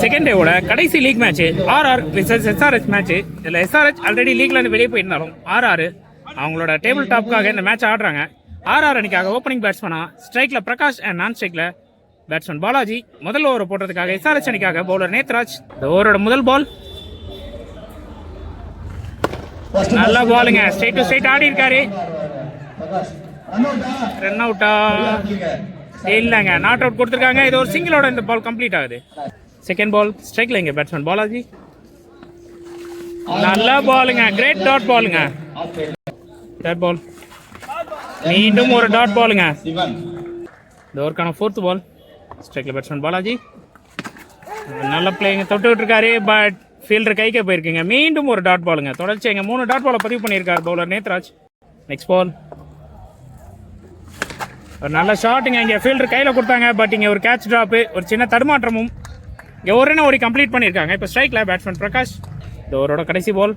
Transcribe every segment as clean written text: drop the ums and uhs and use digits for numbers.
Second டேவோட கடைசி league match RR versus SRH match. இதில் எஸ்ஆர்எச் ஆல்ரெடி லீக்ல இருந்து வெளியே போயிருந்தாலும் ஆர்ஆர் அவங்களோட டேபிள் டாப்காக இந்த மேட்ச் ஆடுறாங்க. ஆர்ஆர் அணிக்காக ஓப்பனிங் பேட்ஸ்மேனா ஸ்ட்ரைக்ல பிரகாஷ் அண்ட் நான் ஸ்ட்ரைக்ல பேட்ஸ்மேன் பாலாஜி. முதல் ஓவரை போடுறதுக்காக எஸ்ஆர்எச் அணிக்காக பவுலர் நேத்ராஜ். இந்த ஓவரோட முதல் பால் நல்ல பாலுங்க, ஸ்ட்ரைட் டு ஸ்ட்ரைட் ஆடி இருக்காரு. ரன் அவுட்டா இல்லைங்க, நாட் அவுட் கொடுத்துருக்காங்க. இது ஒரு சிங்கிளோட இந்த பால் கம்ப்ளீட் ஆகுது. செகண்ட் பால் ஸ்ட்ரைக்ல இங்க பேட்ஸ்மேன் பாலாஜி. நல்ல பாலுங்க, கிரேட் டாட் பாலுங்க. தேர்ட் பால் மீண்டும் ஒரு டாட் பாலுங்க. இந்த ஓவருக்கான ஃபோர்த் பால் ஸ்ட்ரைக்ல பேட்ஸ்மேன் பாலாஜி. நல்ல பிளேயிங்க, தொட்டு விட்டுருக்காரு, பட் ஃபீல்டர் கைக்கே போயிருக்குங்க. மீண்டும் ஒரு டாட் பாலுங்க. தொடர்ச்சி எங்க 3 டாட் பாலை பதிவு பண்ணியிருக்காரு பவுலர் நேத்ராஜ். நெக்ஸ்ட் பால் ஒரு நல்ல ஷாட்டுங்க. இங்கே ஃபீல்டர் கையில் கொடுத்தாங்க, பட் இங்கே ஒரு கேட்ச் ட்ராப்பு, ஒரு சின்ன தடுமாற்றமும். இங்கே ஒரு ரன் ஓடி கம்ப்ளீட் பண்ணியிருக்காங்க. இப்போ ஸ்ட்ரைக்கில் பேட்ஸ்மேன் பிரகாஷ். இந்த ஓவரோட கடைசி பால்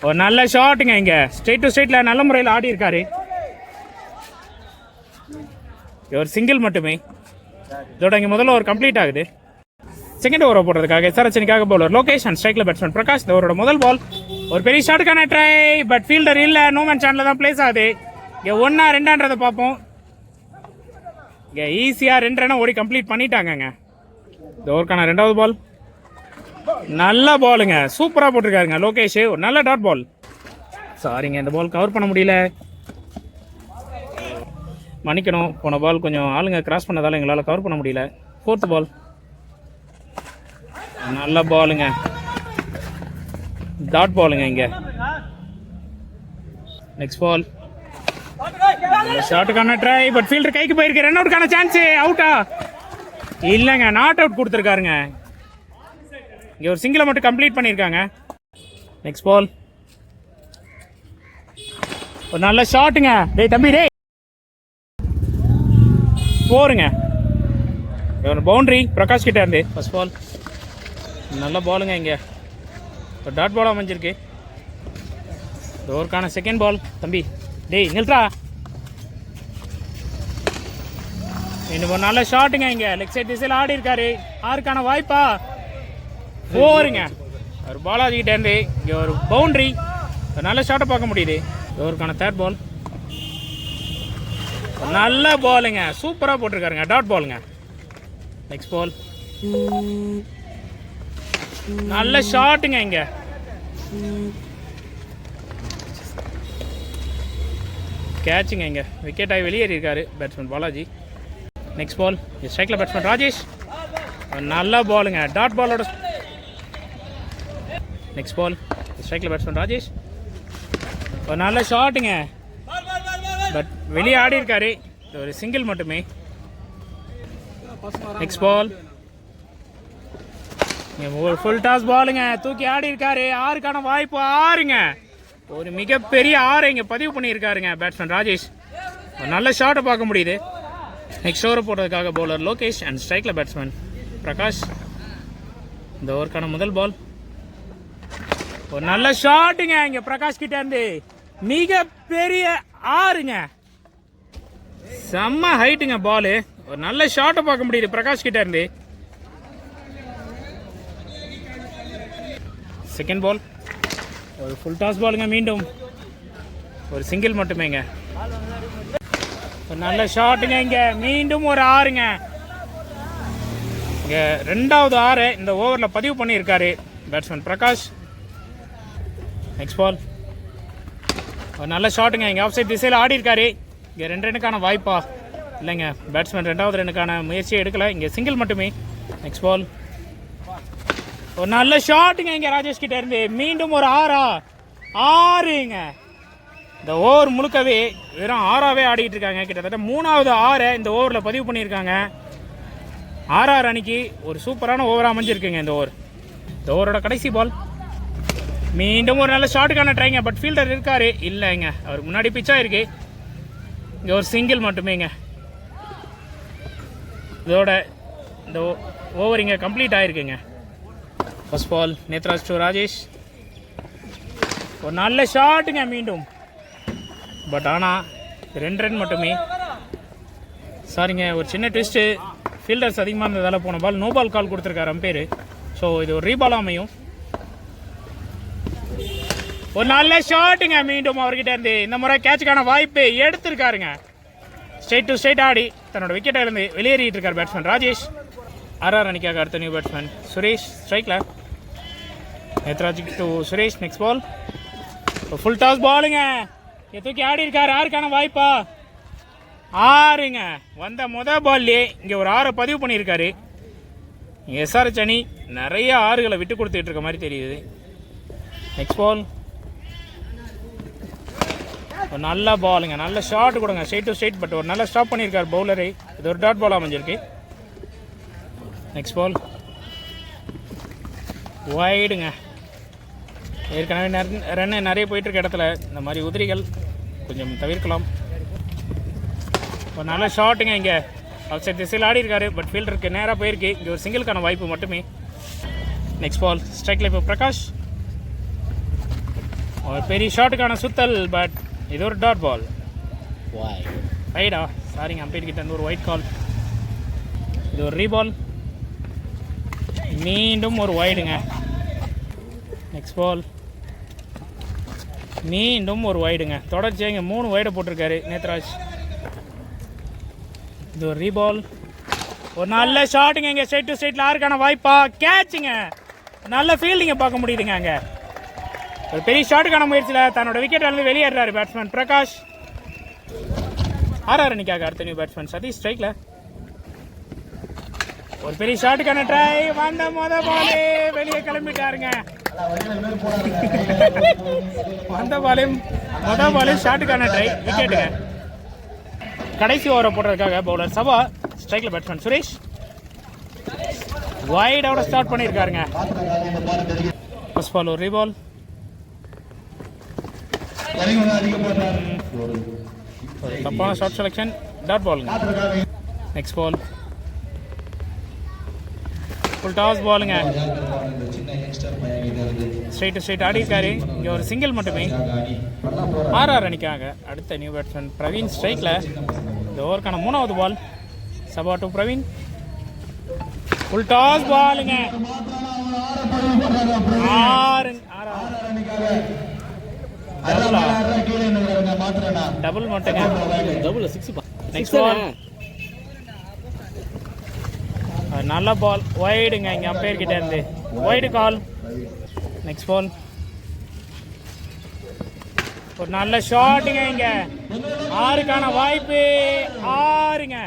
ஒரு நல்ல ஷாட்டுங்க. இங்கே ஸ்ட்ரெயிட் டு ஸ்ட்ரெயிட்டில் நல்ல முறையில் ஆடி இருக்காரு. ஒரு சிங்கிள் மட்டுமே. இதோட இங்கே முதல்ல ஒரு கம்ப்ளீட் ஆகுது. செகண்ட் ஓவரை போடுறதுக்காக எஸ்ஆர்எச்காக பவுலர் லோகேஷ் அண்ட் ஸ்ட்ரைக்கில் பேட்ஸ்மேன் பிரகாஷ். இந்த ஓவரோட முதல் பால் ஒரு பெரிய ஷாட்டுக்கான ட்ரை, பட் ஃபீல்டர் இல்லை, நோமேன் சேனலில் தான் பிளேஸ் ஆகுது. இங்கே 1-ஆ 2-ஆன்றதை பார்ப்போம். இங்கே ஈஸியாக 2 ரன்னை ஓடி கம்ப்ளீட் பண்ணிட்டாங்கங்க. இந்த ஓவருக்கான 2வது பால் நல்ல பாலுங்க, சூப்பராக போட்டிருக்காருங்க லோகேஷ். ஒரு நல்ல டாட் பால். சாரிங்க, இந்த பால் கவர் பண்ண முடியல, மன்னிக்கணும். போன பால் கொஞ்சம் ஆளுங்க கிராஸ் பண்ணதால் எங்களால் கவர் பண்ண முடியல. ஃபோர்த் பால் நல்ல பாலுங்க, டாட் பாலுங்க. இங்கே நெக்ஸ்ட் பால் ஷாட்டுக்கான ட்ரை, பட் ஃபீல்டர் கைக்கு போயிருக்கு. ரன் அவுட்கான சான்ஸ், அவுட்டா இல்லைங்க, நாட் அவுட் கொடுத்துருக்காருங்க. இங்கே ஒரு சிங்கிளை மட்டும் கம்ப்ளீட் பண்ணியிருக்காங்க. நெக்ஸ்ட் பால் ஒரு நல்ல ஷாட்டுங்க. டேய் தம்பி, டேய் போருங்க. ஒரு பவுண்டரி பிரகாஷ் கிட்ட இருந்து. ஃபர்ஸ்ட் பால் நல்ல பாலுங்க. இங்கே ஒரு டாட் பாலாக அமைஞ்சிருக்கு. இந்த ஓவருக்கான செகண்ட் பால் தம்பி, டேய் நில்றா. இன்னும் ஒரு நல்ல ஷாட்டுங்க. இங்கே லெக் சைட் திசையில் ஆடி இருக்காரு. ஆறுக்கான வாய்ப்பா போருங்க. ஒரு பாலாஜி கிட்ட இருந்து இங்கே ஒரு பவுண்டரி, ஒரு நல்ல ஷாட்டை பார்க்க முடியுது. ஓவருக்கான தேர்ட் பால் நல்ல பாலுங்க, சூப்பராக போட்டிருக்காருங்க, டாட் பாலுங்க. நெக்ஸ்ட் பால் நல்ல ஷாட்டுங்க. இங்க கேட்சுங்க. இங்க விக்கெட் ஆகி வெளியேறி இருக்காரு பேட்ஸ்மேன் பாலாஜி. நெக்ஸ்ட் பால் ஸ்ட்ரைக்ல பேட்ஸ்மேன் ராஜேஷ். நல்ல பாலுங்க, டாட் பாலோட. நெக்ஸ்ட் பால் ஸ்ட்ரைக்ல பேட்ஸ்மேன் ராஜேஷ். ஒரு நல்ல ஷாட்டுங்க, பட் வெளியே ஆடி இருக்காரு. ஒரு சிங்கிள் மட்டுமே. நெக்ஸ்ட் பால் ஒரு ஃபுல் டாஸ் பாலுங்க, தூக்கி ஆடி இருக்காரு. ஆறுக்கான வாய்ப்பு, ஆறுங்க. ஒரு மிகப்பெரிய 6 இங்கே பதிவு பண்ணியிருக்காருங்க பேட்ஸ்மேன் ராஜேஷ். ஒரு நல்ல ஷாட்டை பார்க்க முடியுது. நெக்ஸ்ட் ஓவர் போடுறதுக்காக பவுலர் லோகேஷ் அண்ட் ஸ்ட்ரைக்கில் பேட்ஸ்மேன் பிரகாஷ். இந்த ஓவருக்கான முதல் பால் ஒரு நல்ல ஷாட்டுங்க. இங்கே பிரகாஷ் கிட்ட இருந்து மிகப்பெரிய 6ங்க, செம்ம ஹைட்டுங்க பாலு. ஒரு நல்ல ஷாட்டை பார்க்க முடியுது பிரகாஷ் கிட்ட இருந்து. செகண்ட் பால் ஒரு ஃபுல் டாஸ் பாலுங்க. மீண்டும் ஒரு சிங்கிள் மட்டுமேங்க. ஒரு நல்ல ஷாட்டுங்க. இங்கே மீண்டும் ஒரு 6ங்க. இங்கே 2வது 6 இந்த ஓவரில் பதிவு பண்ணியிருக்காரு பேட்ஸ்மேன் பிரகாஷ். நெக்ஸ்ட் பால் ஒரு நல்ல ஷாட்டுங்க. இங்கே ஆஃப் சைட் திசையில் ஆடி இருக்காரு. இங்கே 2 ரன்னுக்கான வாய்ப்பா இல்லைங்க, பேட்ஸ்மேன் 2வது ரன்னுக்கான முயற்சியை எடுக்கலை. இங்கே சிங்கிள் மட்டுமே. நெக்ஸ்ட் பால் ஒரு நல்ல ஷாட்டுங்க. இங்கே ராஜேஷ் கிட்ட இருந்து மீண்டும் ஒரு 6ங்க. இந்த ஓவர் முழுக்கவே வெறும் 6ஆவே ஆடிட்டு இருக்காங்க. கிட்டத்தட்ட 3வது 6 இந்த ஓவரில் பதிவு பண்ணியிருக்காங்க. ஆர்ஆர் அணிக்கு ஒரு சூப்பரான ஓவராக அமைஞ்சிருக்குங்க இந்த ஓவர். இந்த ஓவரோட கடைசி பால் மீண்டும் ஒரு நல்ல ஷாட்டுக்கான ட்ரைங்க, பட் ஃபீல்டர் இருக்காரு. இல்லைங்க, அவருக்கு முன்னாடி பிச்சா இருக்கு. இங்கே ஒரு சிங்கிள் மட்டுமேங்க. இதோட இந்த ஓவர் இங்கே கம்ப்ளீட் ஆகிருக்குங்க. First ball Nethraj to Rajesh. ஒரு நல்ல ஷாட்டுங்க மீண்டும், பட் ஆனால் 2 ரன் மட்டுமே. சாரிங்க, ஒரு சின்ன ட்விஸ்ட்டு. ஃபீல்டர்ஸ் அதிகமாக இருந்ததால் போன பால் நோ பால் கால் கொடுத்துருக்காரு அம்பேரு. ஸோ இது ஒரு ரீபாலாக அமையும். ஒரு நல்ல ஷாட்டுங்க மீண்டும் அவர்கிட்ட இருந்து. இந்த முறை கேட்சுக்கான வாய்ப்பு எடுத்திருக்காருங்க. ஸ்ட்ரைட் டு ஸ்ட்ரைட் ஆடி தன்னோட விக்கெட்டை இருந்து வெளியேறிட்டு இருக்கார் பேட்ஸ்மேன் ராஜேஷ். ஆர்ஆர் அணிக்காக அடுத்த நியூ பேட்ஸ்மேன் சுரேஷ் ஸ்ட்ரைக்கில். Nethraj to Suresh. Next ball full toss பாலுங்க. தூக்கி ஆடி இருக்காரு. யாருக்கான வாய்ப்பா? 6ங்க. வந்த பால்லே இங்கே ஒரு 6 பதிவு பண்ணியிருக்காரு. எஸ்ஆர்ஹெச் அணி நிறைய 6களை விட்டு கொடுத்துட்டு இருக்க மாதிரி தெரியுது. நெக்ஸ்ட் பால் ஒரு நல்ல பாலுங்க. நல்ல ஷாட் கொடுங்க. Straight to straight. பட் ஒரு நல்ல ஸ்டாப் பண்ணியிருக்காரு பவுலரை. இது ஒரு டாட் பால் அமைஞ்சிருக்கு. நெக்ஸ்ட் பால் வைடுங்க. ஏற்கனவே ரன்னு நிறைய போயிட்டுருக்க இடத்துல இந்த மாதிரி உதிரிகள் கொஞ்சம் தவிர்க்கலாம். ஒரு நல்ல ஷாட்டுங்க. இங்கே அவுட் சைட் திசையில் ஆடி இருக்காரு. பட் ஃபீல்டருக்கு நேராக போயிருக்கு. இங்கே ஒரு சிங்கிளுக்கான வாய்ப்பு மட்டுமே. நெக்ஸ்ட் பால் ஸ்ட்ரைக்கில் இப்போ பிரகாஷ். ஒரு பெரிய ஷாட்டுக்கான சுத்தல். பட் இது ஒரு டாட் பால். ரைடா சாரிங்க, அம்பேர் கிட்ட இருந்து ஒரு ஒயிட் கால். இது ஒரு ரீபால். மீண்டும் ஒரு வைடுங்க. நெக்ஸ்ட் பால் மீண்டும் ஒரு வைடுங்க. தொடர்ச்சியாக இங்கே 3 வைடை போட்டிருக்காரு நேத்ராஜ். இது ஒரு ரீபால். ஒரு நல்ல ஷாட்டுங்க. இங்கே ஸ்ட்ரைட் டு ஸ்ட்ரைட்டில் யாருக்கான வாய்ப்பா? கேட்சுங்க. நல்ல ஃபீல்டிங்கை பார்க்க முடியுதுங்க. அங்கே ஒரு பெரிய ஷாட்டுக்கான முயற்சியில் தன்னோட விக்கெட் வந்து வெளியேறாரு பேட்ஸ்மேன் பிரகாஷ். ஆர்ஆர் அணிக்காக அடுத்த நியூ பேட்ஸ்மேன் சதீஷ் ஸ்ட்ரைக்கில். ஒரு பெரிய ஷாட்டுக்கான ட்ரை. வந்த பாலே வெளியே கிளம்பிட்டாருங்க. வந்த பாலையும் ஷாட்டுக்கான ட்ரை விக்கெட்டுங்க. கடைசி ஓவரை போடுறதுக்காக பவுலர் சபா ஸ்ட்ரைக்கில் பேட்ஸ்மேன் சுரேஷ் வைடோட ஸ்டார்ட் பண்ணியிருக்காருங்க. ஃபர்ஸ்ட் பால் ஒரு ரீபால். தப்பான ஷார்ட் செலெக்ஷன். டாட் பாலுங்க. நெக்ஸ்ட் பால் ஃபுல் டாஸ் பாலுங்க. ஸ்ட்ரைட் டு ஸ்ட்ரைட் ஆடி இருக்காரு. இங்கே ஒரு சிங்கிள் மட்டுமே. ஆர்ஆர் அணிக்காக அடுத்த நியூ பேட்ஸ்மேன் பிரவீன் ஸ்ட்ரைக்கில். இந்த ஓவருக்கான 3வது ball. Saba to Praveen. Full toss பாலுங்க. டபுள் மட்டுங்க. நெக்ஸ்ட் பால் நல்ல பால் வைடுங்க. இங்கே அம்பையர் கிட்ட இருந்து வைடு கால். நெக்ஸ்ட் பால் ஒரு நல்ல ஷாட்டுங்க. இங்கே 6க்கான வாய்ப்பு. 6ங்க.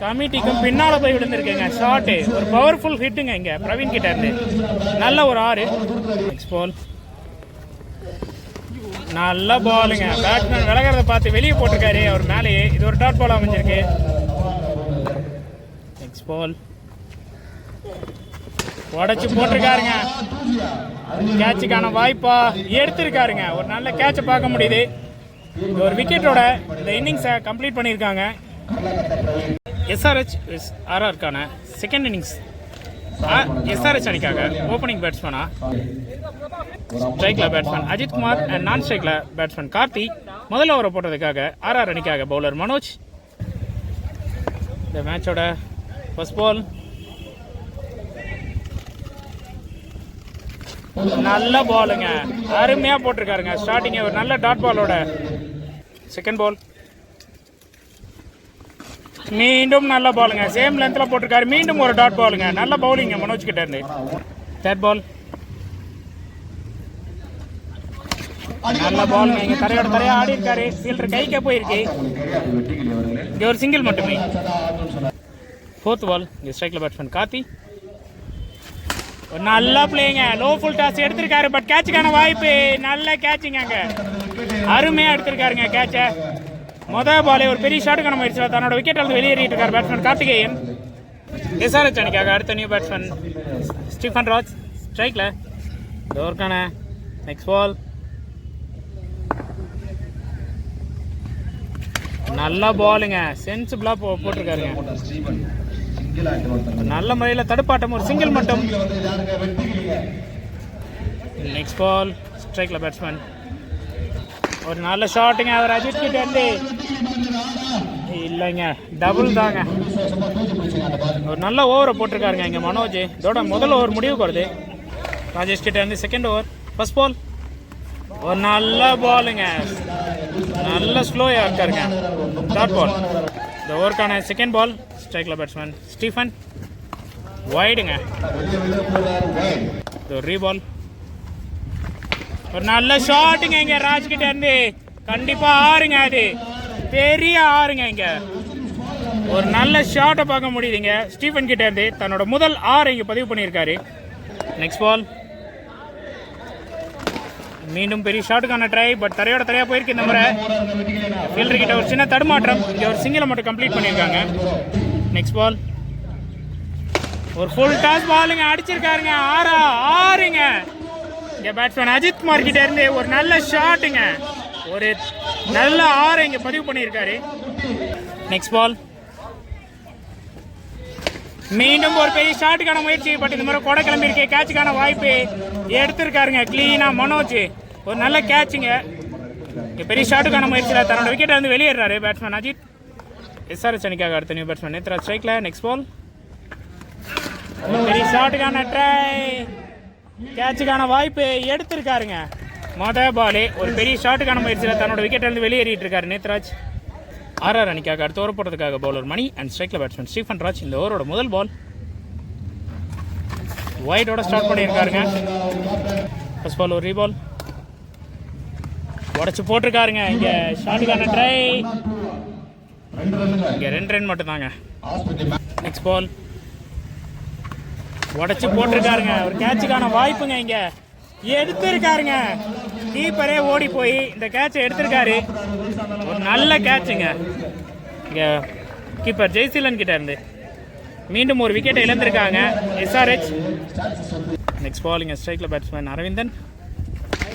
கமிட்டிக்கும் பின்னால் போய் விழுந்திருக்குங்க ஷாட்டு. ஒரு பவர்ஃபுல் ஹிட்டுங்க இங்கே பிரவீன் கிட்ட இருந்து. நல்ல ஒரு 6. நெக்ஸ்ட் பால் நல்ல பாலுங்க. பேட்ஸ்மேன் விலகிறத பார்த்து வெளியே போட்டிருக்காரு அவர் மேலேயே. இது ஒரு டாட் பால் அமைஞ்சிருக்கு. நெக்ஸ்ட் பால் உடச்சு போட்டிருக்காருங்க. கேட்சுக்கான வாய்ப்பா எடுத்திருக்காருங்க. ஒரு நல்ல கேட்சை பார்க்க முடியுது. ஒரு விக்கெட்டோட இந்த இன்னிங்ஸை கம்ப்ளீட் பண்ணியிருக்காங்க. எஸ்ஆர்ஹெச் ஆர்ஆருக்கான செகண்ட் இன்னிங்ஸ். எஸ்ஆர்ஹெச் அணிக்காக ஓப்பனிங் பேட்ஸ்மேனா ஸ்ட்ரைக்கில் பேட்ஸ்மேன் அஜித் குமார் அண்ட் நான் ஸ்ட்ரைக்கில் பேட்ஸ்மேன் கார்த்தி. முதல் ஓவரை போட்டதுக்காக ஆர்ஆர் அணிக்காக பவுலர் மனோஜ். இந்த மேட்சோட ஃபர்ஸ்ட் பால் நல்ல பாலுங்க. அருமையாக போட்டிருக்காருங்க ஸ்டார்டிங் ஒரு நல்ல டாட் பாலோட. செகண்ட் பால் மீண்டும் நல்ல பாலுங்க. சேம் லென்த்தில் போட்டிருக்காரு. மீண்டும் ஒரு டாட் பாலுங்க. நல்ல பவுலிங்க மனோஜ் கிட்ட இருந்து. தேர்ட் பால் நல்ல பாலுங்க. இங்கே தரையா ஆடி இருக்காரு. ஃபீல்டர் கைக்கே போயிருக்கு. இங்கே ஒரு சிங்கிள் மட்டுமே. ஃபோர்த் பால் இங்கே ஸ்ட்ரைக்கில் பேட்ஸ்மேன் கார்த்தி. ஒரு நல்ல பிளேங்க. லோ ஃபுல் டாஸ் எடுத்திருக்காரு. பட் கேட்சுக்கான வாய்ப்பு. நல்ல கேட்சுங்க. அங்கே அருமையாக எடுத்திருக்காருங்க கேட்சை. மொதல் பாலே ஒரு பெரிய ஷாட்டுக்கான முயற்சியில் தன்னோட விக்கெட் வந்து வெளியேறிட்டு இருக்கார் பேட்ஸ்மேன் கார்த்திகேயன். எஸ்ஆர்ஹெச் அணிக்காக அடுத்த நியூ பேட்ஸ்மேன் ஸ்டீஃபன் ராஜ் ஸ்ட்ரைக்கில். ஓவருக்கான நெக்ஸ்ட் பால் நல்ல பாலுங்க. சென்சிபிளாக போட்டிருக்காருங்க. நல்ல முறையில் தடுப்பாட்டம். ஒரு சிங்கிள் மட்டும். நெக்ஸ்ட் பால் ஸ்ட்ரைக்கில் பேட்ஸ்மேன் ஒரு நல்ல ஷாட்டுங்க. அவர் அஜித் கிட்ட இருந்து இல்லைங்க. டபுள் தாங்க. ஒரு நல்ல ஓவரை போட்டிருக்காருங்க இங்கே மனோஜ். இதோட முதல் ஓவர் முடிவுக்கு வருது. ராஜேஷ் கிட்ட இருந்து செகண்ட் ஓவர். ஃபர்ஸ்ட் பால் ஒரு நல்ல பாலுங்க, நல்ல ஸ்லோயாக இருக்காருங்க. தேர்ட் பால் இந்த ஓவருக்கான செகண்ட் பால். ஸ்ட்ரைக்கில் பேட்ஸ்மேன் ஸ்டீஃபன் வைடுங்க. ஒரு ரீபால், ஒரு நல்ல ஷாட்டுங்க இங்கே ராஜ்கிட்ட இருந்து. கண்டிப்பாக ஆறுங்க, அது பெரிய ஆறுங்க. இங்கே ஒரு நல்ல ஷாட்டை பார்க்க முடியுதுங்க ஸ்டீஃபன் கிட்ட இருந்து. தன்னோட முதல் 6 இங்கே பதிவு பண்ணியிருக்காரு. நெக்ஸ்ட் பால் மீண்டும் பெரிய ஷாட்டுக்கான ட்ரை, பட் தரையோட தரையாக போயிருக்கு இந்த முறை. ஃபீல்டர் கிட்ட ஒரு சின்ன தடுமாற்றம். இங்கே ஒரு சிங்கிளை மட்டும் கம்ப்ளீட் பண்ணியிருக்காங்க. நெக்ஸ்ட் பால் ஒரு ஃபுல் டாஸ் பாலுங்க, அடிச்சிருக்காருங்க. ஆறுங்க. இங்கே பேட்ஸ்மேன் அஜித் குமார் கிட்ட இருந்து ஒரு நல்ல ஷாட்டுங்க, ஒரு நல்ல 6 இங்கே பதிவு பண்ணியிருக்காரு. நெக்ஸ்ட் பால் மீண்டும் ஒரு பெரிய ஷாட்டுக்கான முயற்சி, பட் இந்த மாதிரி கொடை கிளம்பியிருக்கு. கேட்சுக்கான வாய்ப்பு எடுத்திருக்காருங்க கிளீனாக மனோஜ். ஒரு நல்ல கேட்சுங்க. பெரிய ஷாட்டுக்கான முயற்சியில் தன்னோட விக்கெட்டை வந்து வெளியேறாரு பேட்ஸ்மேன் அஜித். எஸ்ஆர்எச் அணிக்காக அடுத்த நியூ பேட்ஸ்மேன் நேத்ராஜ் ஸ்ட்ரைக்கில். நெக்ஸ்ட் பால் பெரிய ஷாட்டுக்கான ட்ரை, கேட்சுக்கான வாய்ப்பு எடுத்திருக்காருங்க. மொதல் பாலே ஒரு பெரிய ஷாட்டுக்கான முயற்சியில் தன்னோட விக்கெட்டை வந்து வெளியேறிட்டு இருக்காரு நேத்ராஜ். ஆர்ஆர் அணிக்காக அடுத்த ஓவர் போடுறதுக்காக பவுலர் மணி அண்ட் ஸ்ட்ரைக்கில் பேட்ஸ்மேன் ஸ்டீஃபன் ராஜ். இந்த ஓவரோட முதல் பால் வைடோட ஸ்டார்ட் பண்ணியிருக்காருங்க. ஃபர்ஸ்ட் பால் ஒரு ரீபால் உடச்சி போட்டிருக்காருங்க. இங்கே ஷாட்டுக்கான ட்ரை, இங்கே 2 ரன் மட்டும்தாங்க. நெக்ஸ்ட் பால் உடச்சி போட்டிருக்காருங்க. ஒரு கேட்சுக்கான வாய்ப்புங்க இங்கே எடுத்திருக்காருங்க. கீப்பரே ஓடி போய் இந்த கேட்சை எடுத்திருக்காரு. ஒரு நல்ல கேட்சுங்க இங்கே கீப்பர் ஜெய்சீலன் கிட்ட இருந்து. மீண்டும் ஒரு விக்கெட்டை இழந்திருக்காங்க எஸ்ஆர்ஹெச். நெக்ஸ்ட் பால் இங்கே ஸ்ட்ரைக்கில் பேட்ஸ்மேன் அரவிந்தன்.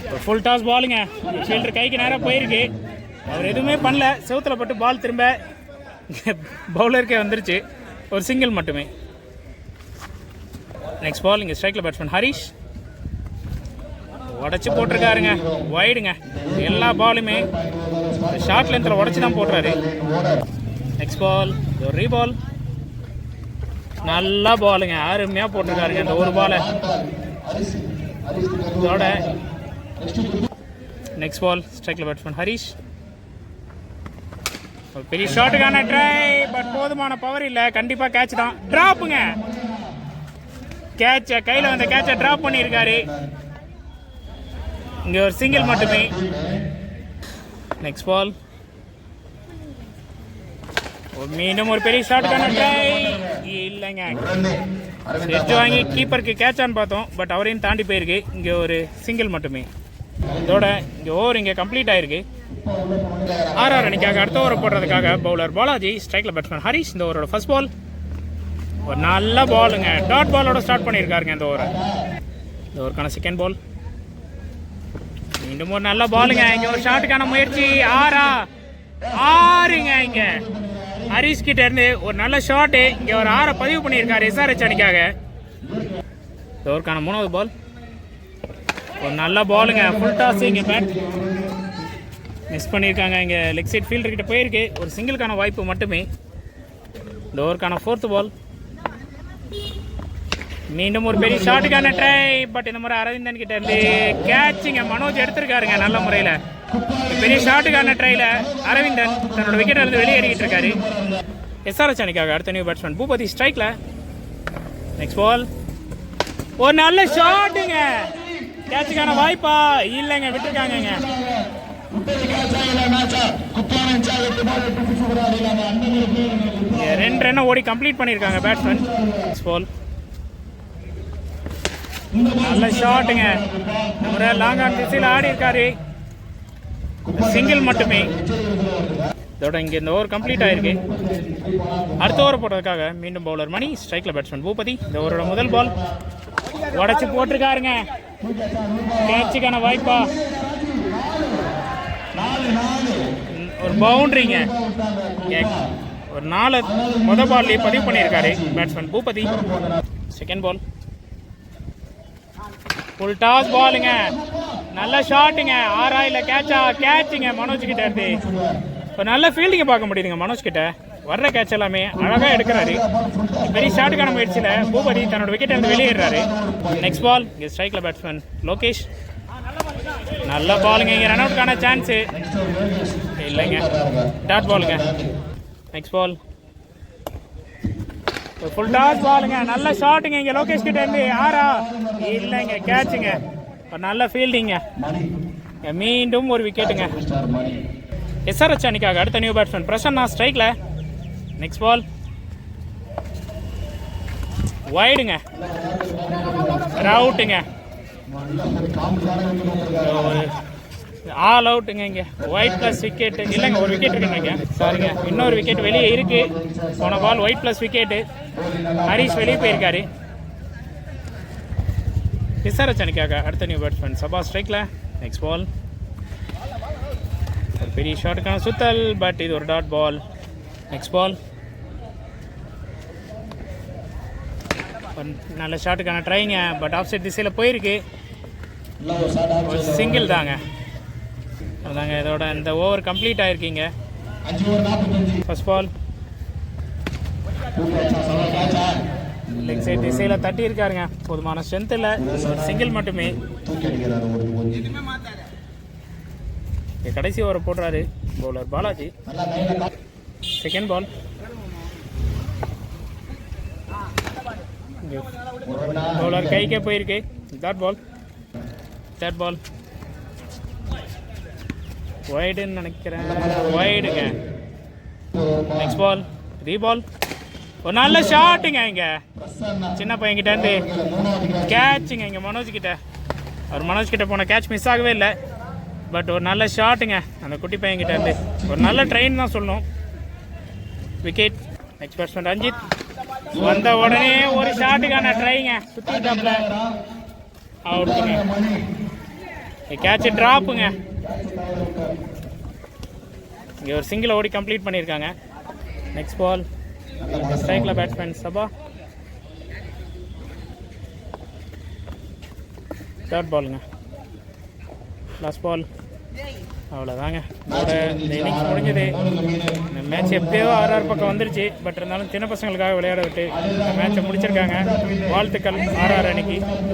ஒரு ஃபுல் டாஸ் பாலுங்க, ஃபீல்டர் கைக்கு நேராக போயிருக்கு. அவர் எதுவுமே பண்ணல, செவுத்தில் பட்டு பால் திரும்ப பவுலருக்கே வந்துருச்சு. ஒரு சிங்கிள் மட்டுமே. நெக்ஸ்ட் பால் இங்கே ஸ்ட்ரைக்கில் பேட்ஸ்மேன் ஹரிஷ் உடச்சி போட்டிருக்காருங்க. வைடுங்க, எல்லா பாலுமே ஷார்ட் லென்த்தில் உடச்சி தான் போடுறாரு. நெக்ஸ்ட் பால் ஒரு ரீபால், நல்லா பாலுங்க, அருமையாக போட்டிருக்காருங்க இந்த ஒரு பாலை. இதோட நெக்ஸ்ட் பால் ஸ்ட்ரைக்கில் பேட்ஸ்மேன் ஹரிஷ். ஒரு பெரிய ஷாட்டுக்கான ட்ரை, பட் போதுமான பவர் இல்லை. கண்டிப்பாக கேட்ச் தான். ட்ராப்புங்க, கேட்சை கையில் வந்த கேட்சை ட்ராப் பண்ணியிருக்காரு. இங்கே ஒரு சிங்கிள் மட்டுமே. நெக்ஸ்ட் பால் மீண்டும் ஒரு பெரிய ஷாட்டுக்கான ட்ரை, இல்லைங்க. எட்ஜ் வாங்கி கீப்பருக்கு கேட்சான்னு பார்த்தோம், பட் அவரையும் தாண்டி போயிருக்கு. இங்கே ஒரு சிங்கிள் மட்டுமே. இதோட இங்கே ஓவர் இங்கே கம்ப்ளீட் ஆயிருக்கு. ஆர்ஆர் அணிக்காக அடுத்த ஓவர் போடுறதுக்காக பவுலர் பாலாஜி, ஸ்ட்ரைக்கில் பேட்ஸ்மேன் ஹரிஷ். இந்த ஓவரோட ஃபர்ஸ்ட் பால் ஒரு நல்ல பாலுங்க, டாட் பாலோட ஸ்டார்ட் பண்ணியிருக்காருங்க இந்த ஓவரை. இந்த ஓவருக்கான செகண்ட் பால் மீண்டும் ஒரு நல்ல பாலுங்க. இங்கே ஒரு ஷாட்டுக்கான முயற்சி, ஆறுங்க. இங்கே ஹரிஷ் கிட்ட இருந்து ஒரு நல்ல ஷாட்டு. இங்கே ஒரு 6 பதிவு பண்ணியிருக்காரு எஸ்ஆர்ஹெச் அணிக்காக. இந்த ஓவருக்கான 3வது பால் ஒரு நல்ல பாலுங்க, ஃபுல் டாஸ். இங்கே பேட் மிஸ் பண்ணியிருக்காங்க. இங்கே லெக் சைட் ஃபீல்டர் கிட்ட போயிருக்கு. ஒரு சிங்கிளுக்கான வாய்ப்பு மட்டுமே. இந்த ஓவருக்கான 4th பால் மீண்டும் ஒரு பெரிய ஷாட்டுக்கான ட்ரை, பட் இந்த முறை அரவிந்தன் கிட்ட இருந்து கேட்சிங்க மனோஜ் எடுத்திருக்காருங்க நல்ல முறையில். பெரிய ஷாட்டுக்கான ட்ரையில் அரவிந்தன் தன்னோட விக்கெட்டை இருந்து வெளியேறிக்கிட்டு இருக்காரு. எஸ்ஆர்ஹெச் அணிக்காக அடுத்த நியூ பேட்ஸ்மேன் பூபதி ஸ்ட்ரைக்கில். நெக்ஸ்ட் பால் ஒரு நல்ல ஷாட்டுங்க, கேட்சுக்கான வாய்ப்பா இல்லைங்க, விட்டுருக்காங்க. 2 ரன்னை ஓடி கம்ப்ளீட் பண்ணியிருக்காங்க பேட்ஸ்மேன். நெக்ஸ்ட் பால் நல்ல ஷாட்டுங்க, ஒரு லாங் ஆன் திசையில் ஆடி இருக்காரு. சிங்கிள் மட்டுமே. இதோட இங்கே இந்த ஓவர் கம்ப்ளீட் ஆயிருக்கு. அடுத்த ஓவர் போடுறதுக்காக மீண்டும் பவுலர் மணி, ஸ்ட்ரைக்கில் பேட்ஸ்மேன் பூபதி. இந்த ஓவரோட முதல் பால் உடச்சி போட்டிருக்காருங்க. கேட்சுக்கான வாய்ப்பா, ஒரு பவுண்டரிங்க. ஒரு 4 முதல் பால்லேயே பதிவு பண்ணியிருக்காரு batsman Boopathi. Second ball full toss பாலுங்க, நல்ல ஷாட்டுங்க. ஆறா இல்லை கேட்சுங்க மனோஜ் கிட்ட இருந்து. ஒரு நல்ல ஃபீல்டிங்கை பார்க்க முடியுதுங்க மனோஜ் கிட்ட. வர்ற கேட்ச் எல்லாமே அழகாக எடுக்கிறாரு. பெரிய ஷாட்டுக்கான முயற்சியில் பூபதி தன்னோட விக்கெட் வந்து வெளியேறாரு. நெக்ஸ்ட் பால் இங்கே ஸ்ட்ரைக்கில் பேட்ஸ்மேன் லோகேஷ். நல்ல பாலுங்க, இங்கே ரன் அவுட்கான சான்ஸு இல்லைங்க, டாட் பாலுங்க. நெக்ஸ்ட் பால் ஃபுல் டாஸ் பாலுங்க, நல்ல ஷாட்டுங்க இங்கே லோகேஷ் கிட்ட இருந்து. ஆறா இல்லைங்க, கேட்சுங்க, நல்ல ஃபீல்டிங்க. மீண்டும் ஒரு விக்கெட்டுங்க. எஸ்ஆர்எச் அணிக்காக அடுத்த நியூ பேட்ஸ்மேன் பிரசன்னா ஸ்ட்ரைக்கில். நெக்ஸ்ட் பால் வைடுங்க, அவுட்டுங்க, ஆல் அவுட்டுங்க. இங்கே ஒயிட் ப்ளஸ் விக்கெட்டு இல்லைங்க, ஒரு விக்கெட் இருக்குங்க, சாரிங்க, இன்னொரு விக்கெட் வெளியே இருக்கு. போன பால் ஒயிட் ப்ளஸ் விக்கெட்டு. ஹரிஷ் வெளியே போயிருக்காரு. எஸ்ஆர்எச் அணிக்காக அடுத்த நியூ பேட்ஸ்மேன் சபா ஸ்ட்ரைக்கில். நெக்ஸ்ட் பால் ஒரு பெரிய ஷாட்டுக்கான சுத்தல், பட் இது ஒரு டாட் பால். நெக்ஸ்ட் பால் நல்ல ஷாட்டுக்கான ட்ரைங்க, பட் ஆஃப் சைட் திசையில் போயிருக்கு. ஒரு சிங்கிள் தாங்க, அதாங்க இதோட இந்த ஓவர் கம்ப்ளீட் ஆகிருக்கீங்க. ஃபர்ஸ்ட் பால் லெக் சைட் திசையில் தட்டி இருக்காருங்க, போதுமான ஸ்ட்ரென்த் இல்லை, ஒரு சிங்கிள் மட்டுமே. கடைசி ஓவரை போடுறாரு bowler Balaji. Second ball bowler கைக்கே போயிருக்கு. தேர்ட் பால் வைடுன்னு நினைக்கிறேன், வைடுங்க. நெக்ஸ்ட் பால் ரீபால், ஒரு நல்ல ஷாட்டுங்க இங்கே சின்ன பையன்கிட்ட இருந்து கேட்சுங்க. இங்கே மனோஜ் கிட்ட போன கேட்ச் மிஸ் ஆகவே இல்லை, பட் ஒரு நல்ல ஷாட்டுங்க அந்த குட்டி பையன்கிட்ட இருந்து. ஒரு நல்ல ட்ரெயின் தான் சொல்லணும். விக்கெட். Next batsman Ranjith. வந்த உடனே ஒரு ஷாட்டுக்கான ட்ரைங்க, சுற்றி டாப்ல அவுட்டுங்க. கேட்ச் ட்ராப்புங்க. இங்கே ஒரு சிங்கிள் ஓடி கம்ப்ளீட் பண்ணியிருக்காங்க. நெக்ஸ்ட் பால் ஸ்ட்ரைக்கில் பேட்ஸ்மேன் சபா. தேர்ட் பாலுங்க, லாஸ்ட் பால். அவ்வளோதாங்க, இதோட இந்த இன்னிங்ஸ் முடிஞ்சது. இந்த மேட்ச் எப்படியோ 6 பக்கம் வந்துருச்சு, பட் இருந்தாலும் சின்ன பசங்களுக்காக விளையாட விட்டு இந்த மேட்சை முடிச்சிருக்காங்க. வாழ்த்துக்கள் RR அணிக்கு.